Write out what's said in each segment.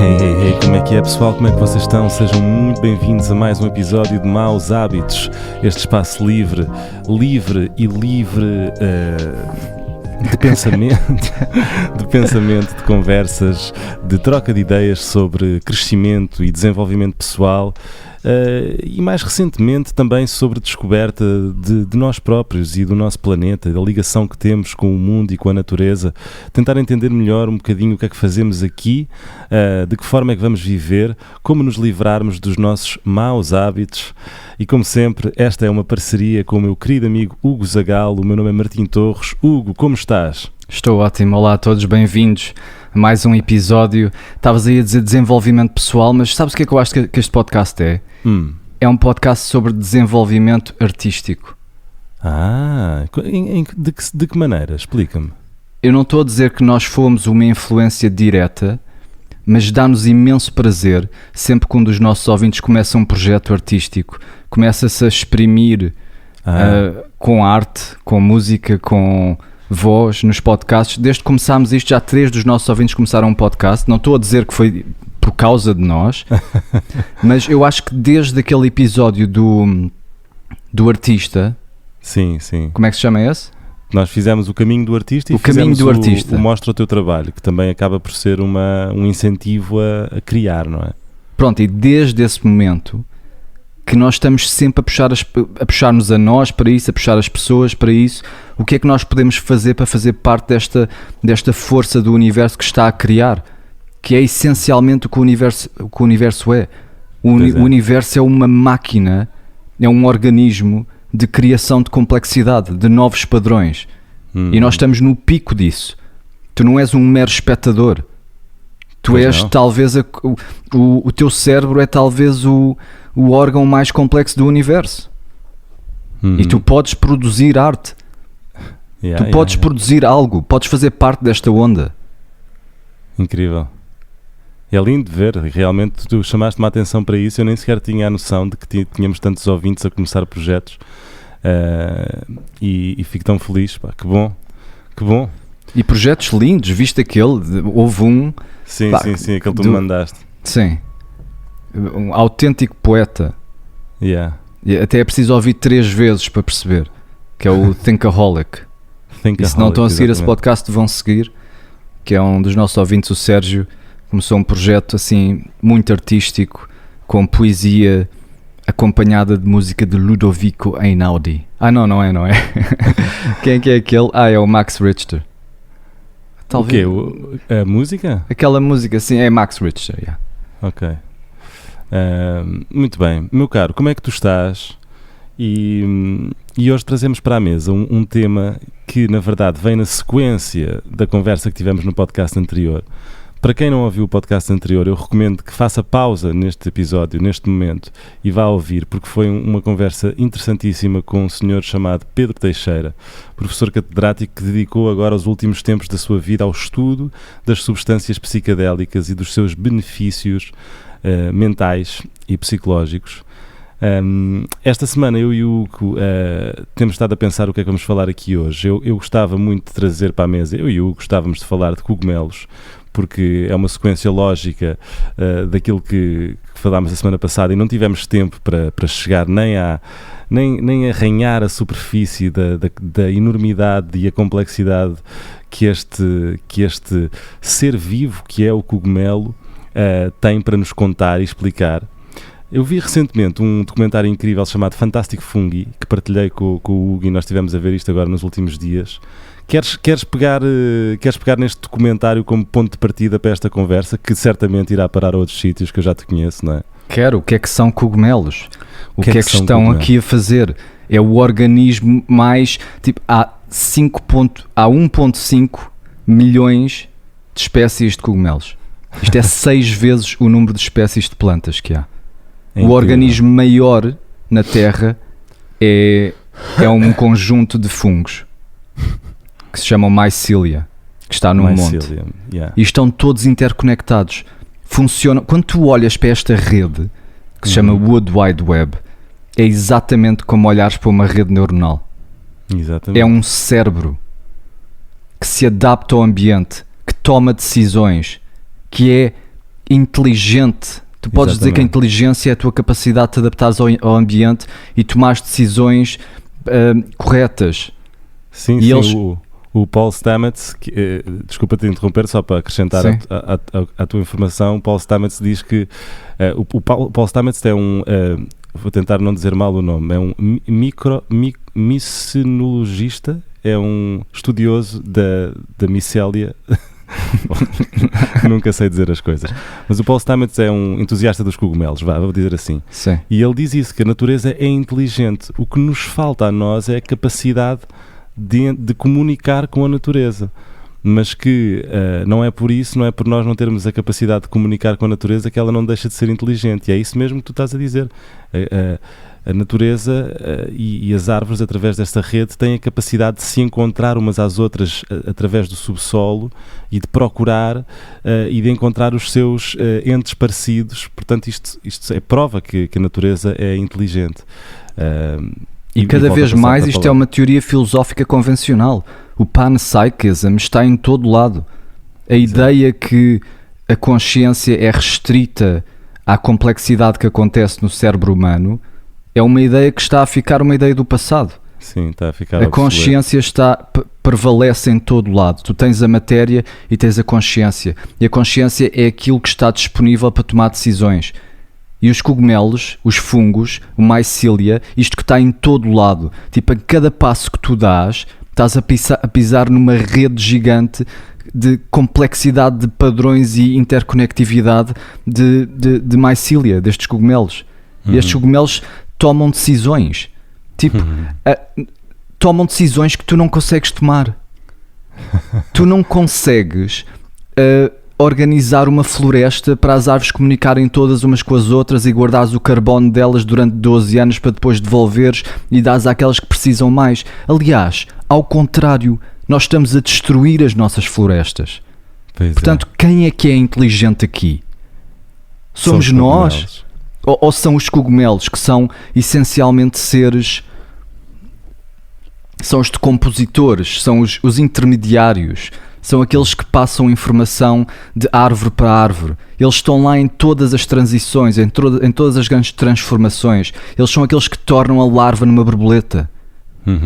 Hey, como é que é, pessoal? Como é que vocês estão? Sejam muito bem-vindos a mais um episódio de Maus Hábitos, este espaço livre de pensamento, de conversas, de troca de ideias sobre crescimento e desenvolvimento pessoal. E mais recentemente também sobre descoberta de nós próprios e do nosso planeta, da ligação que temos com o mundo e com a natureza, tentar entender melhor um bocadinho o que é que fazemos aqui, de que forma é que vamos viver, como nos livrarmos dos nossos maus hábitos. E como sempre, esta é uma parceria com o meu querido amigo Hugo Zagalo. O meu nome é Martim Torres. Hugo, como estás? Estou ótimo, olá a todos, bem-vindos a mais um episódio. Estavas aí a dizer desenvolvimento pessoal, mas sabes o que é que eu acho que este podcast é? É um podcast sobre desenvolvimento artístico. De que maneira? Explica-me. Eu não estou a dizer que nós fomos uma influência direta, mas dá-nos imenso prazer sempre que um dos nossos ouvintes começa um projeto artístico, começa-se a exprimir com arte, com música, com voz nos podcasts. Desde que começámos isto, já 3 dos nossos ouvintes começaram um podcast. Não estou a dizer que foi por causa de nós, mas eu acho que desde aquele episódio do artista, sim. Como é que se chama esse? Nós fizemos o caminho do artista e o mostra o teu trabalho, que também acaba por ser um incentivo a criar, não é? Pronto, e desde esse momento que nós estamos sempre a puxar-nos a nós para isso, a puxar as pessoas para isso. O que é que nós podemos fazer para fazer parte desta força do universo que está a criar? Que é essencialmente o que o universo é. O universo é uma máquina, é um organismo de criação de complexidade, de novos padrões. E nós estamos no pico disso. Tu não és um mero espectador. Tu és talvez o teu cérebro é talvez o órgão mais complexo do universo. E tu podes produzir arte. Tu podes produzir algo, podes fazer parte desta onda. Incrível. É lindo de ver, realmente tu chamaste-me a atenção para isso. Eu nem sequer tinha a noção de que tínhamos tantos ouvintes a começar projetos, e fico tão feliz, pá. Que bom. E projetos lindos, viste aquele, houve um... Sim, aquele que tu me mandaste. Sim, um autêntico poeta. E até é preciso ouvir 3 vezes para perceber, que é o Thinkaholic. E se não estão a seguir esse podcast, vão seguir, que é um dos nossos ouvintes, o Sérgio. Começou um projeto assim muito artístico, com poesia acompanhada de música de Ludovico Einaudi. Não é. Quem é que é aquele? É o Max Richter. Talvez. O quê? A música? Aquela música, sim, é Max Richter, yeah. Ok. Muito bem. Meu caro, como é que tu estás? E hoje trazemos para a mesa um tema que, na verdade, vem na sequência da conversa que tivemos no podcast anterior. Para quem não ouviu o podcast anterior, eu recomendo que faça pausa neste episódio, neste momento, e vá ouvir, porque foi uma conversa interessantíssima com um senhor chamado Pedro Teixeira, professor catedrático que dedicou agora os últimos tempos da sua vida ao estudo das substâncias psicadélicas e dos seus benefícios mentais e psicológicos. Esta semana eu e o Hugo temos estado a pensar o que é que vamos falar aqui hoje. Eu gostava muito de trazer para a mesa, eu e o Hugo gostávamos de falar de cogumelos, porque é uma sequência lógica daquilo que falámos a semana passada e não tivemos tempo para chegar nem a arranhar a superfície da enormidade e a complexidade que este ser vivo, que é o cogumelo, tem para nos contar e explicar. Eu vi recentemente um documentário incrível chamado Fantastic Fungi, que partilhei com o Hugo e nós estivemos a ver isto agora nos últimos dias. Queres pegar neste documentário como ponto de partida para esta conversa, que certamente irá parar a outros sítios que eu já te conheço, não é? Quero. O que é que são cogumelos? O que é que estão aqui a fazer? É o organismo mais... há 1.5 milhões de espécies de cogumelos. Isto é 6 vezes o número de espécies de plantas que há. O organismo maior na Terra é um conjunto de fungos que se chamam mycelia, que está num monte. E estão todos interconectados. Funcionam. Quando tu olhas para esta rede, que se chama World Wide Web, é exatamente como olhares para uma rede neuronal. Exatamente. É um cérebro que se adapta ao ambiente, que toma decisões, que é inteligente. Tu podes dizer que a inteligência é a tua capacidade de te adaptares ao ambiente e tomar decisões corretas. Sim, e sim, o Paul Stamets, desculpa-te interromper, só para acrescentar a tua informação, Paul Stamets diz que o Paul Stamets é vou tentar não dizer mal o nome, é um micenologista, é um estudioso da micélia. Nunca sei dizer as coisas, mas o Paul Stamets é um entusiasta dos cogumelos, vou dizer assim. Sim. E ele diz isso, que a natureza é inteligente. O que nos falta a nós é a capacidade de comunicar com a natureza, mas que não é por isso, não é por nós não termos a capacidade de comunicar com a natureza que ela não deixa de ser inteligente. E é isso mesmo que tu estás a dizer. A natureza e as árvores, através desta rede, têm a capacidade de se encontrar umas às outras através do subsolo e de procurar e de encontrar os seus entes parecidos. Portanto, isto é prova que a natureza é inteligente. E cada vez mais isto é uma teoria filosófica convencional. O panpsychism está em todo lado. A ideia que a consciência é restrita à complexidade que acontece no cérebro humano é uma ideia que está a ficar uma ideia do passado. Sim, está a ficar a consciência prevalece em todo lado. Tu tens a matéria e tens a consciência. E a consciência é aquilo que está disponível para tomar decisões. E os cogumelos, os fungos, o mycelia, isto que está em todo lado. Tipo, a cada passo que tu dás, estás a pisar numa rede gigante de complexidade de padrões e interconectividade de mycelia, destes cogumelos. E estes cogumelos tomam decisões. Tipo, tomam decisões que tu não consegues tomar. Tu não consegues organizar uma floresta para as árvores comunicarem todas umas com as outras e guardares o carbono delas durante 12 anos para depois devolveres e dares àquelas que precisam mais. Aliás, ao contrário, nós estamos a destruir as nossas florestas. Portanto, quem é que é inteligente aqui? Somos nós? Ou são os cogumelos, que são essencialmente seres... São os decompositores, são os intermediários, são aqueles que passam informação de árvore para árvore. Eles estão lá em todas as transições, em todas as grandes transformações. Eles são aqueles que tornam a larva numa borboleta.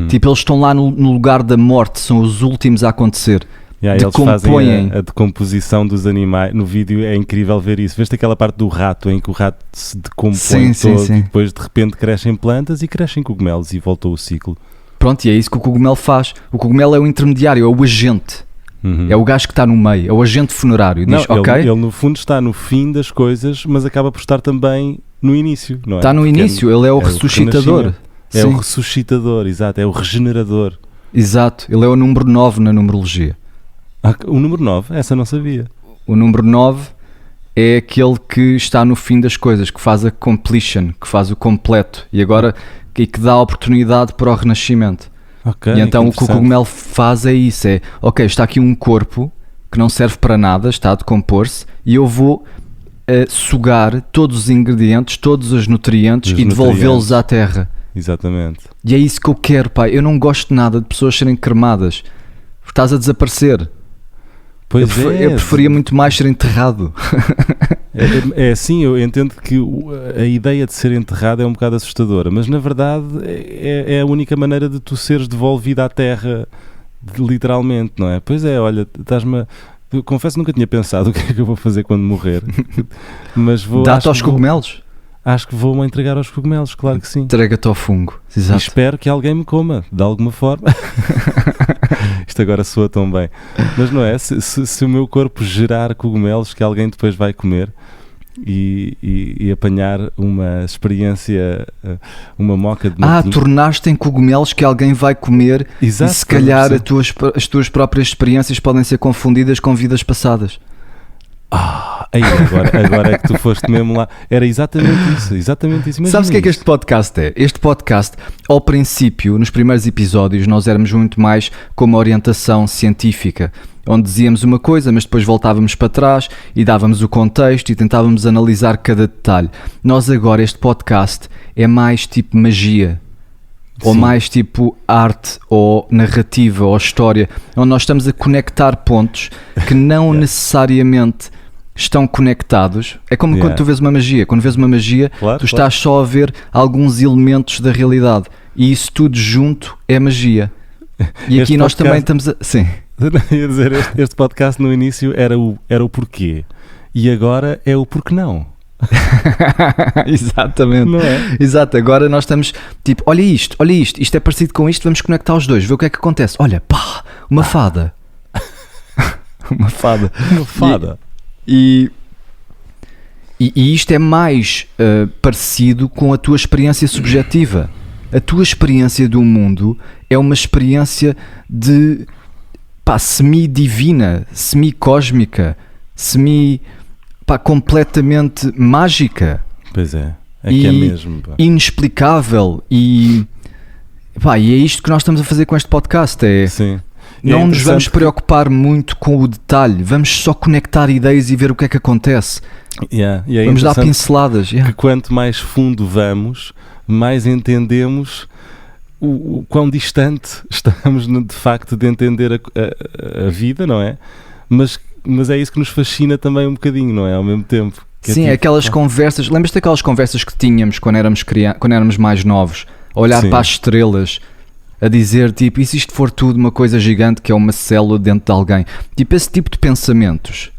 Tipo, eles estão lá no lugar da morte, são os últimos a acontecer. Eles fazem a decomposição dos animais. No vídeo é incrível ver isso. Vês aquela parte do rato em que o rato se decompõe todo e depois de repente crescem plantas e crescem cogumelos e voltou o ciclo. Pronto, e é isso que o cogumelo faz. O cogumelo é o intermediário, é o agente. É o gajo que está no meio, é o agente funerário. Diz, ele no fundo está no fim das coisas, mas acaba por estar também no início, não é? Está no início, ele é o ressuscitador. É o ressuscitador, exato, é o regenerador. Exato, ele é o número 9 na numerologia. O número 9? Essa não sabia. O número 9 é aquele que está no fim das coisas, que faz a completion, que faz o completo e que dá a oportunidade para o renascimento. E então o que o cogumelo faz é isso, está aqui um corpo que não serve para nada, está a decompor-se e eu vou sugar todos os ingredientes, todos os nutrientes e devolvê-los à terra. Exatamente. E é isso que eu quero, pai. Eu não gosto nada de pessoas serem cremadas, porque estás a desaparecer. Eu preferia muito mais ser enterrado. É assim, eu entendo que a ideia de ser enterrado é um bocado assustadora, mas na verdade é a única maneira de tu seres devolvido à terra, literalmente, não é? Pois é, olha, eu confesso que nunca tinha pensado o que é que eu vou fazer quando morrer, mas dá-te aos cogumelos? Acho que vou-me entregar aos cogumelos, claro que sim. Entrega-te ao fungo. Exato. E espero que alguém me coma, de alguma forma. Isto agora soa tão bem. Mas não é? Se o meu corpo gerar cogumelos que alguém depois vai comer e apanhar uma experiência, uma moca de matinho. Tornaste em cogumelos que alguém vai comer. Exato, e se calhar as tuas próprias experiências podem ser confundidas com vidas passadas. Agora é que tu foste mesmo lá. Era exatamente isso. Sabes o que é que este podcast é? Este podcast, ao princípio, nos primeiros episódios, nós éramos muito mais como orientação científica, onde dizíamos uma coisa, mas depois voltávamos para trás e dávamos o contexto e tentávamos analisar cada detalhe. Nós agora, este podcast, é mais tipo magia. Ou mais tipo arte, ou narrativa, ou história, onde nós estamos a conectar pontos que não necessariamente estão conectados. É como quando tu vês uma magia. Quando vês uma magia, tu estás só a ver alguns elementos da realidade. E isso tudo junto é magia. E aqui nós também estamos a... Sim. Ia dizer, este podcast no início era o porquê. E agora é o porquê não. Exatamente. Não é? Exato, agora nós estamos tipo, olha isto, isto é parecido com isto, vamos conectar os dois, ver o que é que acontece. Olha, pá, uma fada. Uma fada. Uma fada. E isto é mais parecido com a tua experiência subjetiva. A tua experiência do mundo é uma experiência de semi-divina, semi-cósmica, completamente mágica. Pois é, que é mesmo. Pá. Inexplicável e é isto que nós estamos a fazer com este podcast. Sim. Não nos vamos preocupar muito com o detalhe, vamos só conectar ideias e ver o que é que acontece. Vamos dar pinceladas. Que quanto mais fundo vamos, mais entendemos o quão distante estamos de facto de entender a vida, não é? Mas é isso que nos fascina também um bocadinho, não é? Ao mesmo tempo. Sim, tipo, aquelas conversas. Lembras-te daquelas conversas que tínhamos quando éramos mais novos? A olhar para as estrelas, a dizer tipo, e se isto for tudo uma coisa gigante que é uma célula dentro de alguém? Tipo, esse tipo de pensamentos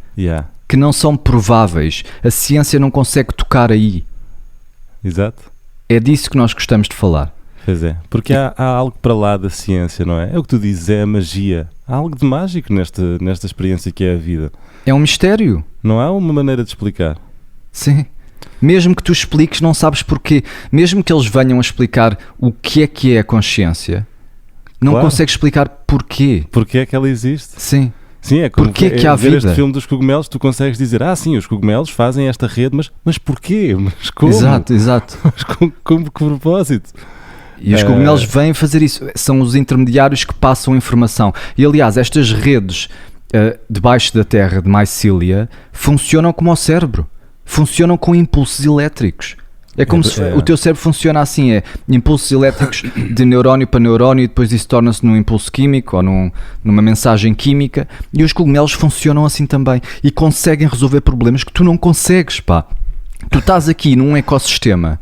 que não são prováveis. A ciência não consegue tocar aí. Exato. É disso que nós gostamos de falar. Pois é, porque há algo para lá da ciência, não é? É o que tu dizes, é a magia. Há algo de mágico nesta experiência que é a vida. É um mistério. Não há uma maneira de explicar. Sim. Mesmo que tu expliques, não sabes porquê. Mesmo que eles venham a explicar o que é a consciência, não consegues explicar porquê. Porquê é que ela existe? Sim. Sim, é como porquê que há ver vida? Este filme dos cogumelos, tu consegues dizer, sim, os cogumelos fazem esta rede, mas porquê? Mas como? Exato. Mas com que propósito? E os cogumelos vêm fazer isso. São os intermediários que passam a informação. E aliás, estas redes debaixo da terra de mycelium funcionam como o cérebro. Funcionam com impulsos elétricos. É como se o teu cérebro funciona assim, impulsos elétricos de neurónio para neurónio e depois isso torna-se num impulso químico ou numa mensagem química, e os cogumelos funcionam assim também e conseguem resolver problemas que tu não consegues, pá. Tu estás aqui num ecossistema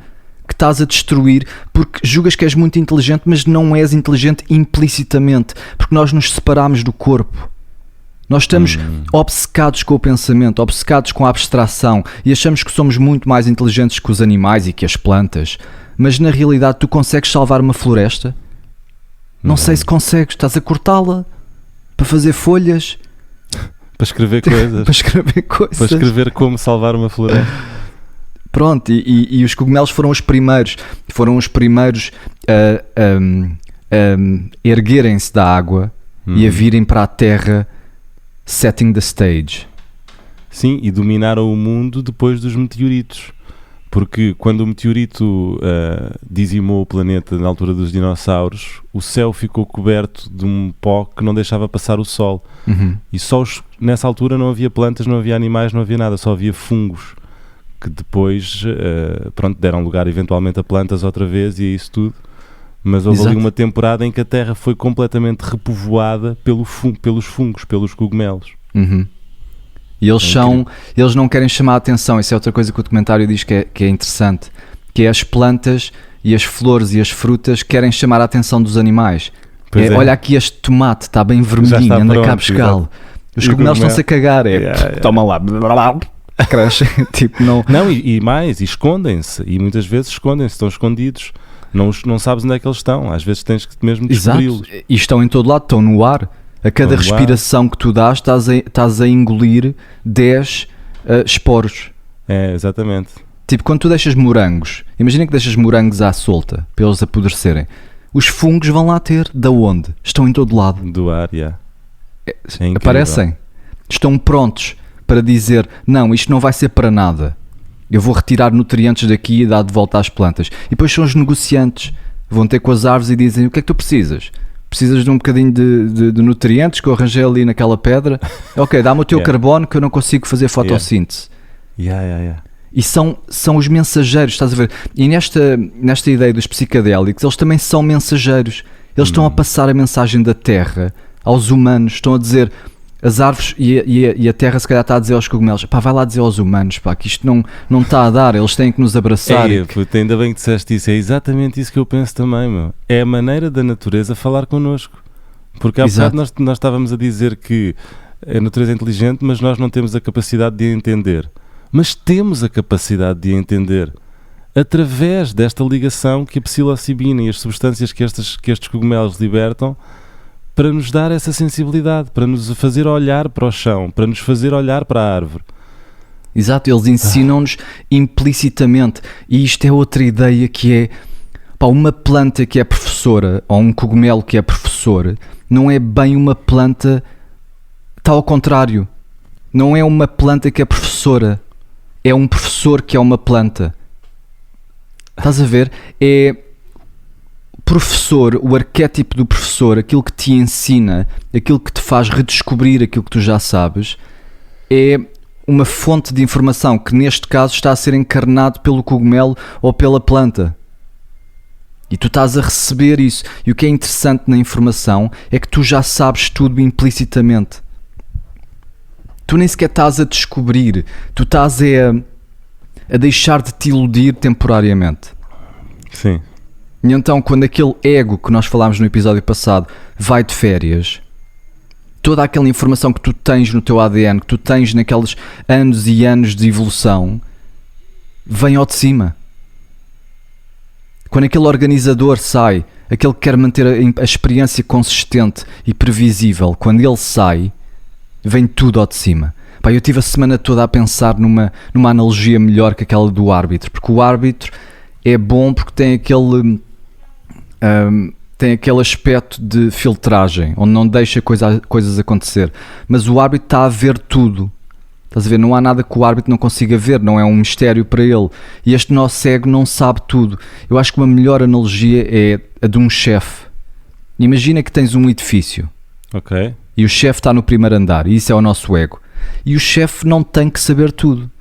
que estás a destruir porque julgas que és muito inteligente, mas não és inteligente implicitamente, porque nós nos separamos do corpo. Nós estamos obcecados com o pensamento, obcecados com a abstração e achamos que somos muito mais inteligentes que os animais e que as plantas. Mas na realidade tu consegues salvar uma floresta? Não sei se consegues. Estás a cortá-la para fazer folhas. Para escrever coisas. Para escrever coisas. Para escrever como salvar uma floresta. Pronto, e os cogumelos foram os primeiros a erguerem-se da água e a virem para a terra, setting the stage. Sim, e dominaram o mundo depois dos meteoritos. Porque quando o meteorito dizimou o planeta na altura dos dinossauros, o céu ficou coberto de um pó que não deixava passar o sol. E só nessa altura não havia plantas, não havia animais, não havia nada, só havia fungos. Que depois deram lugar eventualmente a plantas outra vez e a isso tudo. Mas houve ali uma temporada em que a Terra foi completamente repovoada pelos fungos, pelos cogumelos. E eles não querem chamar a atenção. Isso é outra coisa que o documentário diz que é interessante, que é as plantas e as flores e as frutas querem chamar a atenção dos animais. Olha aqui este tomate, está bem vermelhinho, anda cá a buscá-lo. Os cogumelos estão-se a cagar, toma lá, cresce. Tipo, não, e escondem-se, e muitas vezes escondem-se, estão escondidos. Não sabes onde é que eles estão, às vezes tens que mesmo descobri-los. E estão em todo lado, estão no ar. A cada respiração que tu dás, estás a engolir 10 esporos. É, exatamente. Tipo, quando tu deixas morangos, imagina que deixas morangos à solta, para eles apodrecerem, os fungos vão lá ter, da onde? Estão em todo lado. Do ar, aparecem. Estão prontos para dizer, não, isto não vai ser para nada. Eu vou retirar nutrientes daqui e dar de volta às plantas. E depois são os negociantes. Vão ter com as árvores e dizem, o que é que tu precisas? Precisas de um bocadinho de nutrientes que eu arranjei ali naquela pedra? Ok, dá-me o teu carbono que eu não consigo fazer fotossíntese. E são os mensageiros, estás a ver? E nesta ideia dos psicadélicos, eles também são mensageiros. Eles estão a passar a mensagem da Terra aos humanos. Estão a dizer, As árvores e a terra se calhar está a dizer aos cogumelos, pá, vai lá dizer aos humanos, pá, que isto não está a dar, eles têm que nos abraçar. Puta, ainda bem que disseste isso, é exatamente isso que eu penso também, meu. É a maneira da natureza falar connosco. Porque há bocado nós estávamos a dizer que a natureza é inteligente, mas nós não temos a capacidade de a entender. Mas temos a capacidade de a entender através desta ligação que a psilocibina e as substâncias que estes cogumelos libertam, para nos dar essa sensibilidade, para nos fazer olhar para o chão, para nos fazer olhar para a árvore. Exato, eles ensinam-nos implicitamente. E isto é outra ideia que é, pá, uma planta que é professora, ou um cogumelo que é professor, não é bem uma planta, está ao contrário. Não é uma planta que é professora, é um professor que é uma planta. Estás a ver? É professor, o arquétipo do professor, aquilo que te ensina, aquilo que te faz redescobrir aquilo que tu já sabes, é uma fonte de informação que neste caso está a ser encarnado pelo cogumelo ou pela planta. E tu estás a receber isso. E o que é interessante na informação é que tu já sabes tudo implicitamente. Tu nem sequer estás a descobrir, tu estás a deixar de te iludir temporariamente. Sim. E então quando aquele ego que nós falámos no episódio passado vai de férias, toda aquela informação que tu tens no teu ADN, que tu tens naqueles anos e anos de evolução, vem ao de cima. Quando aquele organizador sai, aquele que quer manter a experiência consistente e previsível, quando ele sai, vem tudo ao de cima. Pá, eu tive a semana toda a pensar numa analogia melhor que aquela do árbitro, porque o árbitro é bom porque tem aquele aspecto de filtragem, onde não deixa coisas acontecer, mas o árbitro está a ver tudo. Estás a ver? Não há nada que o árbitro não consiga ver, não é um mistério para ele. E este nosso ego não sabe tudo. Eu acho que uma melhor analogia é a de um chefe. Imagina que tens um edifício. Ok. E o chefe está no primeiro andar, e isso é o nosso ego. E o chefe não tem que saber tudo.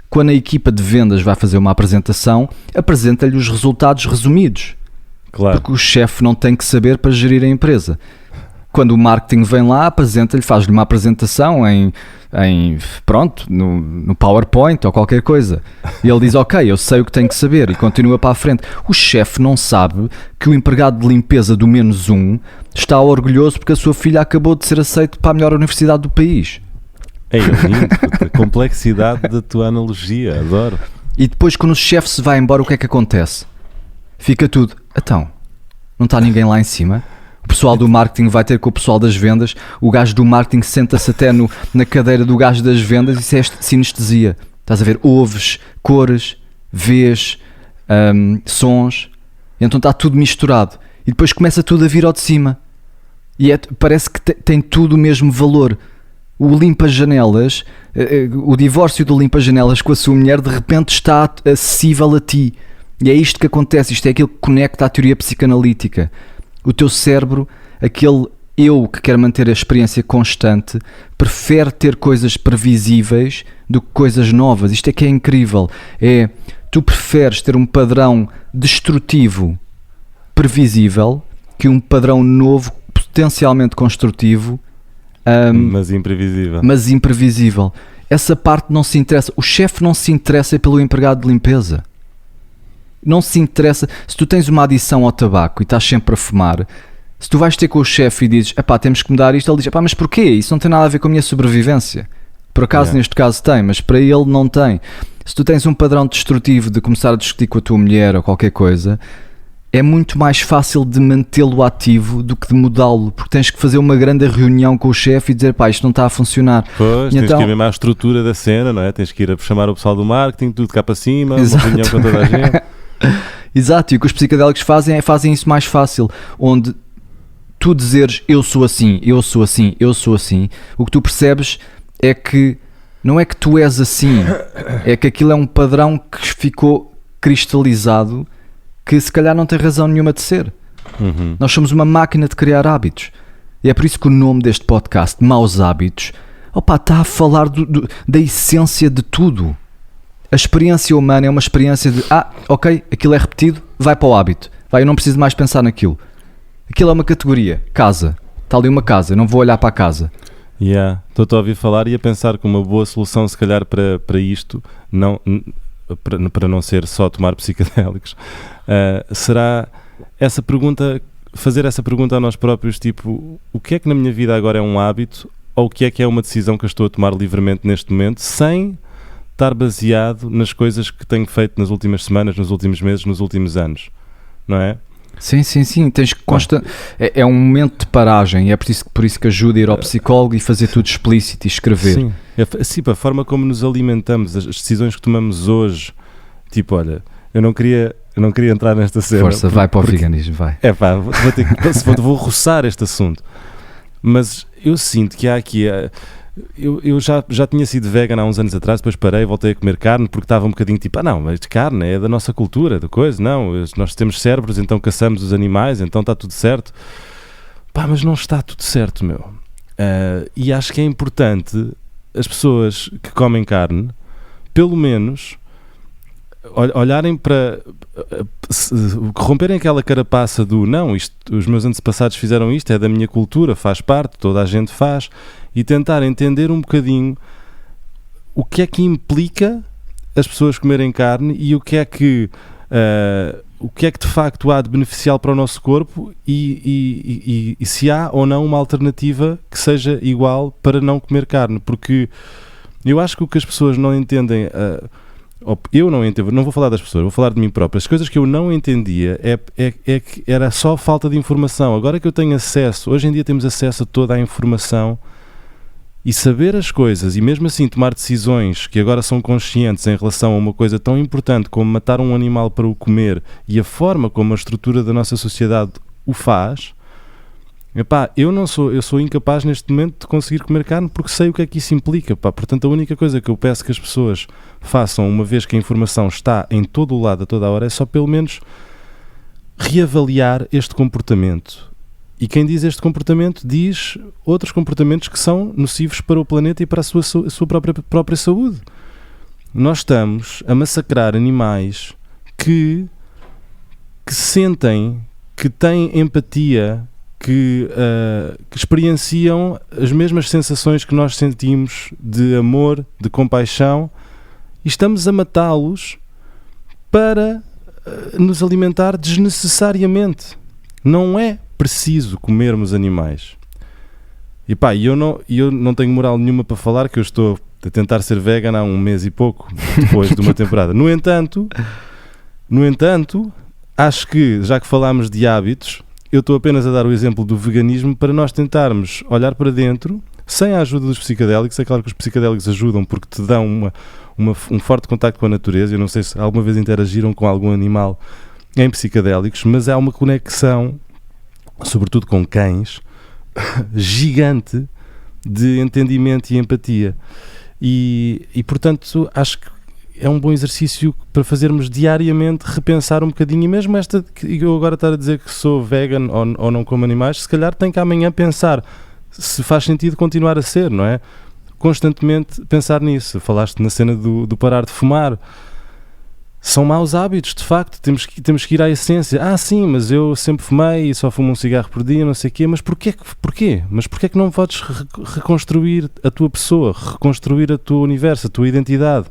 Quando a equipa de vendas vai fazer uma apresentação, apresenta-lhe os resultados resumidos. Claro. Porque o chefe não tem que saber para gerir a empresa. Quando o marketing vem lá, apresenta-lhe, faz-lhe uma apresentação no PowerPoint ou qualquer coisa. E ele diz, ok, eu sei o que tenho que saber, e continua para a frente. O chefe não sabe que o empregado de limpeza do -1 está orgulhoso porque a sua filha acabou de ser aceita para a melhor universidade do país. É lindo, a complexidade da tua analogia, adoro. E depois quando o chefe se vai embora, o que é que acontece? Fica tudo, então, não está ninguém lá em cima? O pessoal do marketing vai ter com o pessoal das vendas, o gajo do marketing senta-se até na cadeira do gajo das vendas, isso é sinestesia. Estás a ver? Ouves, cores, vês, sons, então está tudo misturado. E depois começa tudo a vir ao de cima. E parece que tem tudo o mesmo valor. O limpa-janelas, o divórcio do limpa-janelas com a sua mulher, de repente está acessível a ti. E é isto que acontece, isto é aquilo que conecta à teoria psicanalítica. O teu cérebro, aquele eu que quer manter a experiência constante, prefere ter coisas previsíveis do que coisas novas. Isto é que é incrível. Tu preferes ter um padrão destrutivo previsível que um padrão novo, potencialmente construtivo, mas imprevisível. Essa parte não se interessa. O chefe não se interessa pelo empregado de limpeza. Não se interessa. Se tu tens uma adição ao tabaco e estás sempre a fumar, se tu vais ter com o chefe e dizes, epá, temos que mudar isto, ele diz, epá, mas porquê? Isso não tem nada a ver com a minha sobrevivência. Por acaso, neste caso tem, mas para ele não tem. Se tu tens um padrão destrutivo de começar a discutir com a tua mulher ou qualquer coisa, é muito mais fácil de mantê-lo ativo do que de mudá-lo, porque tens que fazer uma grande reunião com o chefe e dizer, pá, isto não está a funcionar. Pois, tens que ir mesmo à estrutura da cena, não é? Tens que ir a chamar o pessoal do marketing, tudo cá para cima, Exato. Uma reunião com toda a gente. Exato, e o que os psicodélicos fazem isso mais fácil, onde tu dizeres eu sou assim, eu sou assim, eu sou assim, o que tu percebes é que não é que tu és assim, é que aquilo é um padrão que ficou cristalizado, que se calhar não tem razão nenhuma de ser. Uhum. Nós somos uma máquina de criar hábitos, e é por isso que o nome deste podcast, Maus Hábitos, está a falar da essência de tudo. A experiência humana é uma experiência de ok, aquilo é repetido, vai para o hábito, eu não preciso mais pensar naquilo. Aquilo é uma categoria, casa, está ali uma casa, eu não vou olhar para a casa. Estou a ouvir falar e a pensar que uma boa solução, se calhar, para isto, para não ser só tomar psicodélicos, será essa pergunta, fazer essa pergunta a nós próprios, tipo, o que é que na minha vida agora é um hábito, ou o que é uma decisão que eu estou a tomar livremente neste momento, sem estar baseado nas coisas que tenho feito nas últimas semanas, nos últimos meses, nos últimos anos, não é? Sim, tens que é um momento de paragem, e é por isso que ajuda a ir ao psicólogo e fazer tudo explícito e escrever. Sim, a forma como nos alimentamos, as decisões que tomamos hoje, tipo, olha, eu não queria entrar nesta cena. Força, vai para o veganismo, vai. Vou roçar este assunto, mas eu sinto que há aqui... Eu já tinha sido vegan há uns anos atrás, depois parei, voltei a comer carne porque estava um bocadinho tipo, não, mas carne é da nossa cultura, da coisa, não, nós temos cérebros, então caçamos os animais, então está tudo certo. Mas não está tudo certo, meu. E acho que é importante as pessoas que comem carne, pelo menos, olharem para... romperem aquela carapaça do, não, os meus antepassados fizeram isto, é da minha cultura, faz parte, toda a gente faz... E tentar entender um bocadinho o que é que implica as pessoas comerem carne e o que é que de facto há de beneficial para o nosso corpo e se há ou não uma alternativa que seja igual para não comer carne, porque eu acho que o que as pessoas não entendem, eu não entendo, não vou falar das pessoas, vou falar de mim próprio. As coisas que eu não entendia é que era só falta de informação. Agora que eu tenho acesso, hoje em dia temos acesso a toda a informação. E saber as coisas, e mesmo assim tomar decisões que agora são conscientes em relação a uma coisa tão importante como matar um animal para o comer e a forma como a estrutura da nossa sociedade o faz, eu sou incapaz neste momento de conseguir comer carne porque sei o que é que isso implica. Portanto, a única coisa que eu peço que as pessoas façam, uma vez que a informação está em todo o lado a toda a hora, é só pelo menos reavaliar este comportamento. E quem diz este comportamento diz outros comportamentos que são nocivos para o planeta e para a sua própria saúde. Nós estamos a massacrar animais que sentem, que têm empatia, que experienciam as mesmas sensações que nós sentimos de amor, de compaixão, e estamos a matá-los para nos alimentar desnecessariamente. Não é preciso comermos animais. E eu não tenho moral nenhuma para falar que eu estou a tentar ser vegan há um mês e pouco, depois de uma temporada. No entanto, acho que, já que falámos de hábitos, eu estou apenas a dar o exemplo do veganismo para nós tentarmos olhar para dentro, sem a ajuda dos psicodélicos. É claro que os psicodélicos ajudam porque te dão um forte contacto com a natureza. Eu não sei se alguma vez interagiram com algum animal em psicodélicos, mas há uma conexão, sobretudo com cães, gigante de entendimento e empatia. E portanto, acho que é um bom exercício para fazermos diariamente, repensar um bocadinho. E mesmo esta, que eu agora estar a dizer que sou vegan ou não como animais, se calhar tem que amanhã pensar se faz sentido continuar a ser, não é? Constantemente pensar nisso. Falaste na cena do parar de fumar. São maus hábitos, de facto, temos que ir à essência. Sim, mas eu sempre fumei e só fumo um cigarro por dia, não sei o quê, mas porquê? Mas porquê que não podes reconstruir a tua pessoa, reconstruir a tua universo, a tua identidade?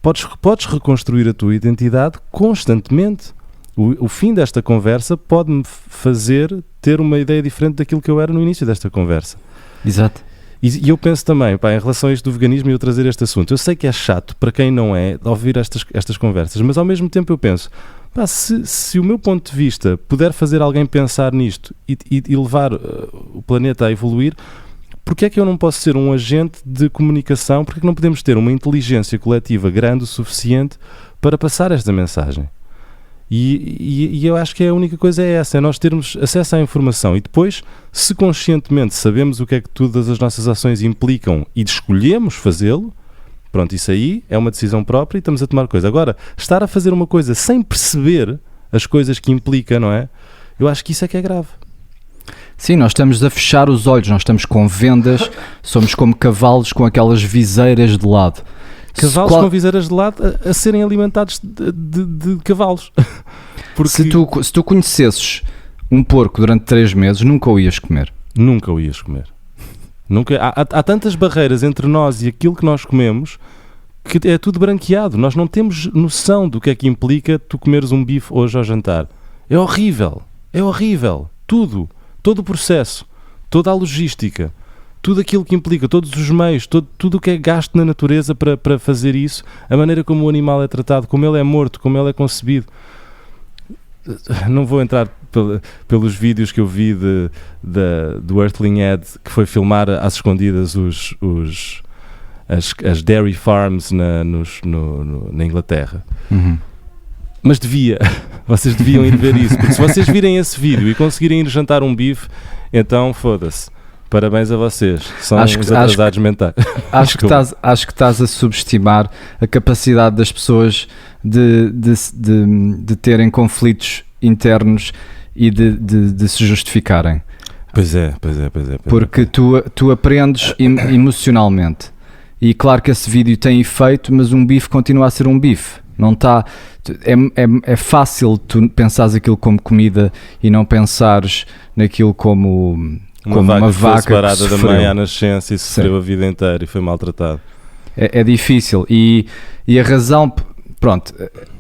Podes reconstruir a tua identidade constantemente. O fim desta conversa pode-me fazer ter uma ideia diferente daquilo que eu era no início desta conversa. Exato. E eu penso também, em relação a isto do veganismo e eu trazer este assunto, eu sei que é chato para quem não é ouvir estas conversas, mas ao mesmo tempo eu penso, se o meu ponto de vista puder fazer alguém pensar nisto e levar o planeta a evoluir, porque é que eu não posso ser um agente de comunicação? Porque é que não podemos ter uma inteligência coletiva grande o suficiente para passar esta mensagem? E eu acho que a única coisa é essa, é nós termos acesso à informação e depois, se conscientemente sabemos o que é que todas as nossas ações implicam e escolhemos fazê-lo, pronto, isso aí é uma decisão própria e estamos a tomar coisa. Agora, estar a fazer uma coisa sem perceber as coisas que implica, não é? Eu acho que isso é que é grave. Sim, nós estamos a fechar os olhos, nós estamos com vendas, somos como cavalos com aquelas viseiras de lado. Cavalos com viseiras de lado a serem alimentados de cavalos. Porque... Se tu conhecesses um porco durante 3 meses, nunca o ias comer. Nunca o ias comer. Há tantas barreiras entre nós e aquilo que nós comemos que é tudo branqueado. Nós não temos noção do que é que implica tu comeres um bife hoje ao jantar. É horrível. Tudo. Todo o processo. Toda a logística. Tudo aquilo que implica, todos os meios, tudo o que é gasto na natureza para fazer isso, a maneira como o animal é tratado, como ele é morto, como ele é concebido. Não vou entrar pelos vídeos que eu vi do Earthling Ed, que foi filmar às escondidas as dairy farms na Inglaterra. Mas vocês deviam ir ver isso, porque se vocês virem esse vídeo e conseguirem ir jantar um bife, então foda-se. Parabéns a vocês, são os atrasados mentais. Acho que estás a subestimar a capacidade das pessoas de terem conflitos internos e de se justificarem. Pois é. Porque tu aprendes emocionalmente. E claro que esse vídeo tem efeito, mas um bife continua a ser um bife. Não está... É fácil tu pensares aquilo como comida e não pensares naquilo como uma vaca separada da mãe à nascença e sofreu a vida inteira e foi maltratado. É difícil e a razão, pronto,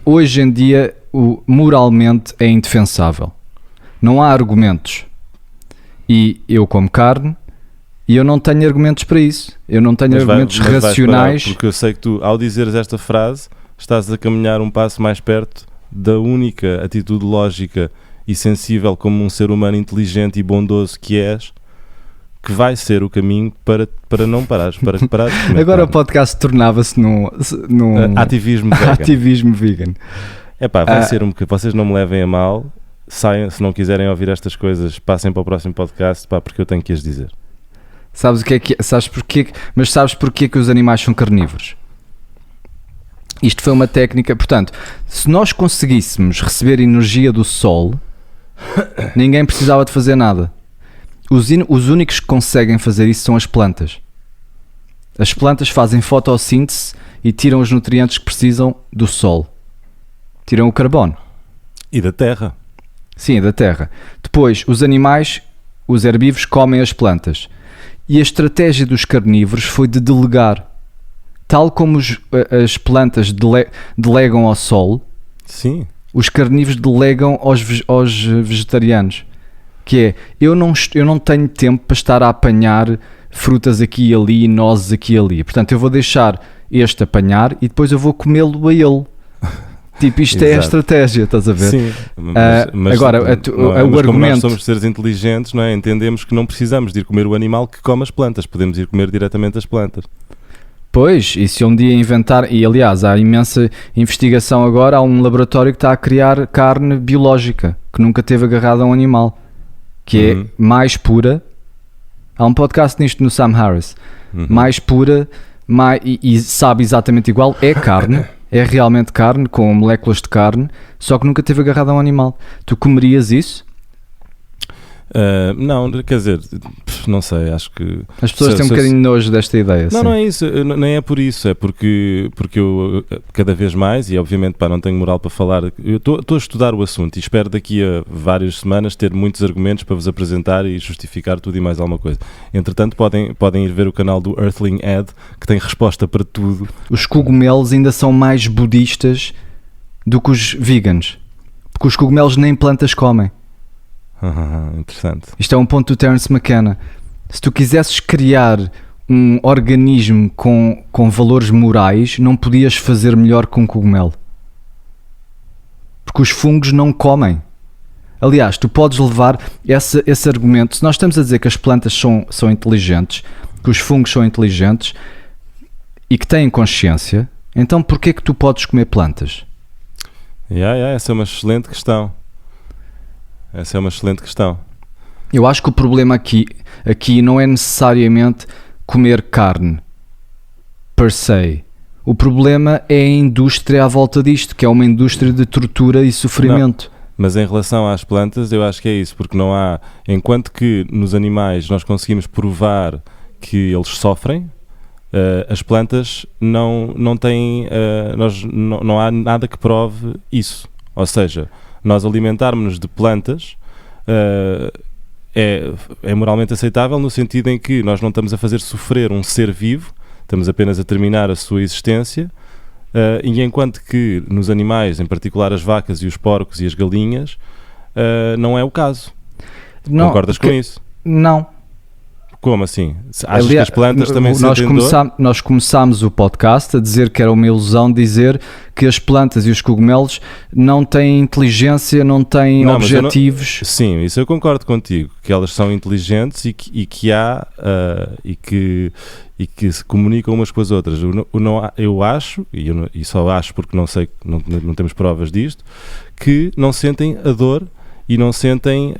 hoje em dia moralmente é indefensável, não há argumentos, e eu como carne e eu não tenho argumentos para isso, eu não tenho argumentos racionais. Porque eu sei que tu, ao dizeres esta frase, estás a caminhar um passo mais perto da única atitude lógica e sensível como um ser humano inteligente e bondoso que és, que vai ser o caminho para não parares, para de comer Agora carne. O podcast tornava-se num ativismo vegan. Ativismo vegan. Vai ser vocês não me levem a mal, saiam, se não quiserem ouvir estas coisas, passem para o próximo podcast, porque eu tenho que as dizer. Sabes o que é que é? Sabes porquê? Mas sabes porquê que os animais são carnívoros? Isto foi uma técnica, portanto, se nós conseguíssemos receber energia do sol, ninguém precisava de fazer nada. Os únicos que conseguem fazer isso são as plantas. As plantas fazem fotossíntese e tiram os nutrientes que precisam do sol. Tiram o carbono. E da terra. Sim, da terra. Depois, os animais, os herbívoros, comem as plantas. E a estratégia dos carnívoros foi de delegar. Tal como as plantas delegam ao sol, sim, os carnívoros delegam aos vegetarianos. Que é, eu não tenho tempo para estar a apanhar frutas aqui e ali e nozes aqui e ali. Portanto, eu vou deixar este apanhar e depois eu vou comê-lo a ele. Tipo, isto é a estratégia, estás a ver? Sim, mas agora, o argumento... Como nós somos seres inteligentes, não é? Entendemos que não precisamos de ir comer o animal que come as plantas. Podemos ir comer diretamente as plantas. Pois, e se um dia inventar... E, aliás, há imensa investigação agora. Há um laboratório que está a criar carne biológica, que nunca teve agarrado a um animal. Que é mais pura. Há um podcast nisto no Sam Harris. Mais pura e sabe exatamente igual. É carne. É realmente carne, com moléculas de carne. Só que nunca teve agarrado a um animal. Tu comerias isso? Não, quer dizer, não sei, acho que... As pessoas têm um bocadinho de nojo desta ideia. Não é isso, nem é por isso, é porque eu cada vez mais, e obviamente não tenho moral para falar, eu estou a estudar o assunto e espero daqui a várias semanas ter muitos argumentos para vos apresentar e justificar tudo e mais alguma coisa. Entretanto, podem ir ver o canal do Earthling Ed, que tem resposta para tudo. Os cogumelos ainda são mais budistas do que os veganos, porque os cogumelos nem plantas comem. Interessante. Isto é um ponto do Terence McKenna. Se tu quisesses criar um organismo com valores morais, não podias fazer melhor com um cogumelo. Porque os fungos não comem. Aliás, tu podes levar esse argumento. Se nós estamos a dizer que as plantas são inteligentes, que os fungos são inteligentes e que têm consciência, então porquê que tu podes comer plantas? Essa é uma excelente questão. Eu acho que o problema aqui não é necessariamente comer carne per se. O problema é a indústria à volta disto, que é uma indústria de tortura e sofrimento. Não, mas em relação às plantas, eu acho que é isso, porque não há... Enquanto que nos animais nós conseguimos provar que eles sofrem, as plantas não têm... não há nada que prove isso. Ou seja... Nós alimentarmos-nos de plantas é moralmente aceitável no sentido em que nós não estamos a fazer sofrer um ser vivo, estamos apenas a terminar a sua existência, e enquanto que nos animais, em particular as vacas e os porcos e as galinhas, não é o caso. Não, concordas com isso? Não. Como assim? Achas que as plantas também sentem dor? Nós começámos o podcast a dizer que era uma ilusão dizer que as plantas e os cogumelos não têm inteligência, não têm objetivos. Sim, isso eu concordo contigo, que elas são inteligentes e que se comunicam umas com as outras. Eu acho, e só acho porque não sei, não temos provas disto, que não sentem a dor e não sentem